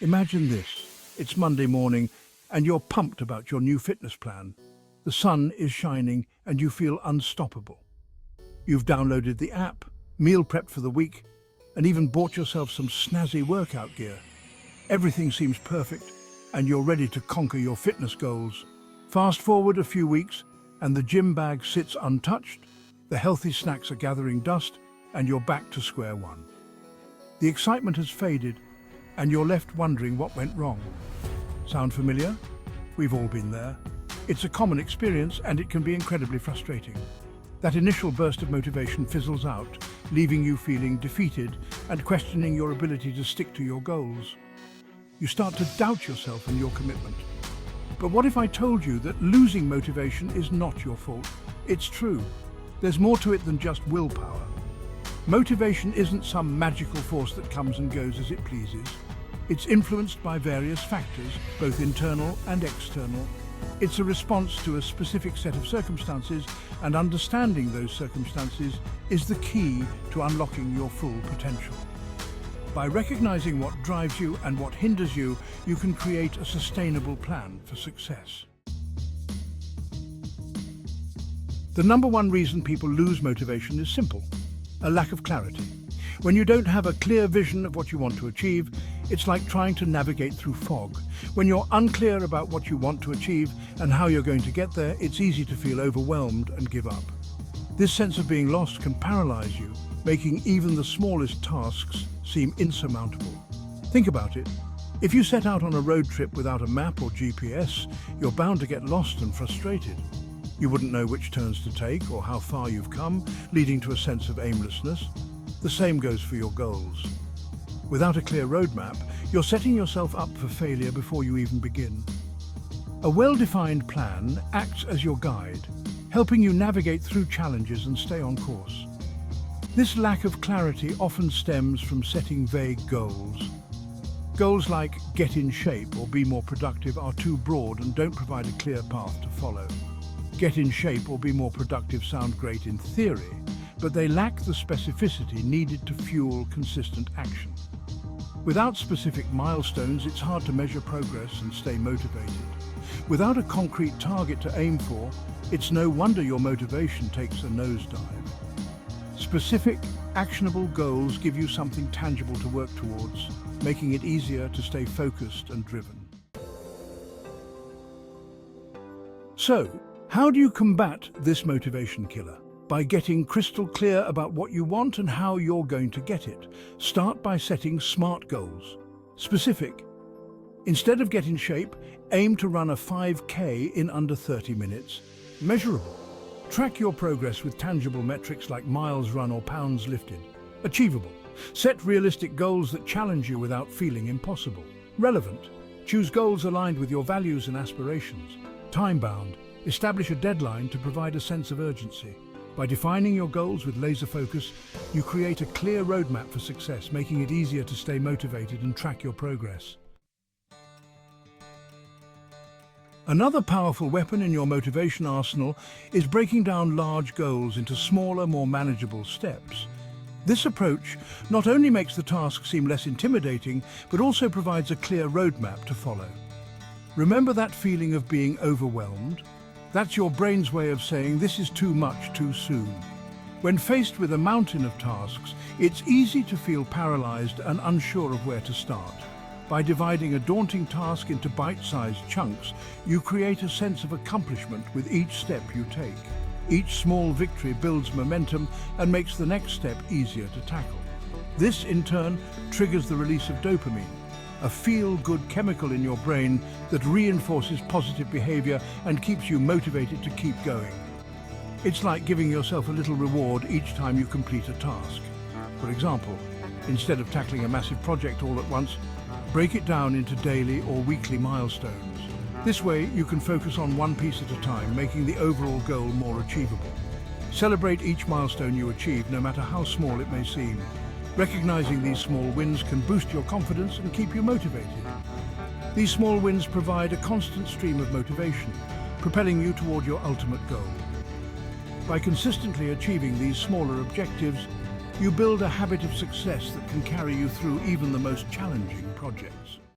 Imagine this. It's Monday morning and you're pumped about your new fitness plan. The sun is shining and you feel unstoppable. You've downloaded the app, meal prepped for the week, and even bought yourself some snazzy workout gear. Everything seems perfect and you're ready to conquer your fitness goals. Fast forward a few weeks and the gym bag sits untouched, the healthy snacks are gathering dust, and you're back to square one. The excitement has faded and you're left wondering what went wrong. Sound familiar? We've all been there. It's a common experience and it can be incredibly frustrating. That initial burst of motivation fizzles out, leaving you feeling defeated and questioning your ability to stick to your goals. You start to doubt yourself and your commitment. But what if I told you that losing motivation is not your fault? It's true. There's more to it than just willpower. Motivation isn't some magical force that comes and goes as it pleases. It's influenced by various factors, both internal and external. It's a response to a specific set of circumstances, and understanding those circumstances is the key to unlocking your full potential. By recognizing what drives you and what hinders you, you can create a sustainable plan for success. The number one reason people lose motivation is simple: a lack of clarity. When you don't have a clear vision of what you want to achieve, it's like trying to navigate through fog. When you're unclear about what you want to achieve and how you're going to get there, it's easy to feel overwhelmed and give up. This sense of being lost can paralyze you, making even the smallest tasks seem insurmountable. Think about it. If you set out on a road trip without a map or GPS, you're bound to get lost and frustrated. You wouldn't know which turns to take or how far you've come, leading to a sense of aimlessness. The same goes for your goals. Without a clear roadmap, you're setting yourself up for failure before you even begin. A well-defined plan acts as your guide, helping you navigate through challenges and stay on course. This lack of clarity often stems from setting vague goals. Goals like get in shape or be more productive are too broad and don't provide a clear path to follow. Get in shape or be more productive sound great in theory, but they lack the specificity needed to fuel consistent action. Without specific milestones, it's hard to measure progress and stay motivated. Without a concrete target to aim for, it's no wonder your motivation takes a nosedive. Specific, actionable goals give you something tangible to work towards, making it easier to stay focused and driven. So, how do you combat this motivation killer? By getting crystal clear about what you want and how you're going to get it. Start by setting SMART goals. Specific. Instead of get in shape, aim to run a 5K in under 30 minutes. Measurable. Track your progress with tangible metrics like miles run or pounds lifted. Achievable. Set realistic goals that challenge you without feeling impossible. Relevant. Choose goals aligned with your values and aspirations. Time-bound. Establish a deadline to provide a sense of urgency. By defining your goals with laser focus, you create a clear roadmap for success, making it easier to stay motivated and track your progress. Another powerful weapon in your motivation arsenal is breaking down large goals into smaller, more manageable steps. This approach not only makes the task seem less intimidating, but also provides a clear roadmap to follow. Remember that feeling of being overwhelmed? That's your brain's way of saying this is too much too soon. When faced with a mountain of tasks, it's easy to feel paralyzed and unsure of where to start. By dividing a daunting task into bite-sized chunks, you create a sense of accomplishment with each step you take. Each small victory builds momentum and makes the next step easier to tackle. This, in turn, triggers the release of dopamine, a feel-good chemical in your brain that reinforces positive behavior and keeps you motivated to keep going. It's like giving yourself a little reward each time you complete a task. For example, instead of tackling a massive project all at once, break it down into daily or weekly milestones. This way, you can focus on one piece at a time, making the overall goal more achievable. Celebrate each milestone you achieve, no matter how small it may seem. Recognizing these small wins can boost your confidence and keep you motivated. These small wins provide a constant stream of motivation, propelling you toward your ultimate goal. By consistently achieving these smaller objectives, you build a habit of success that can carry you through even the most challenging projects.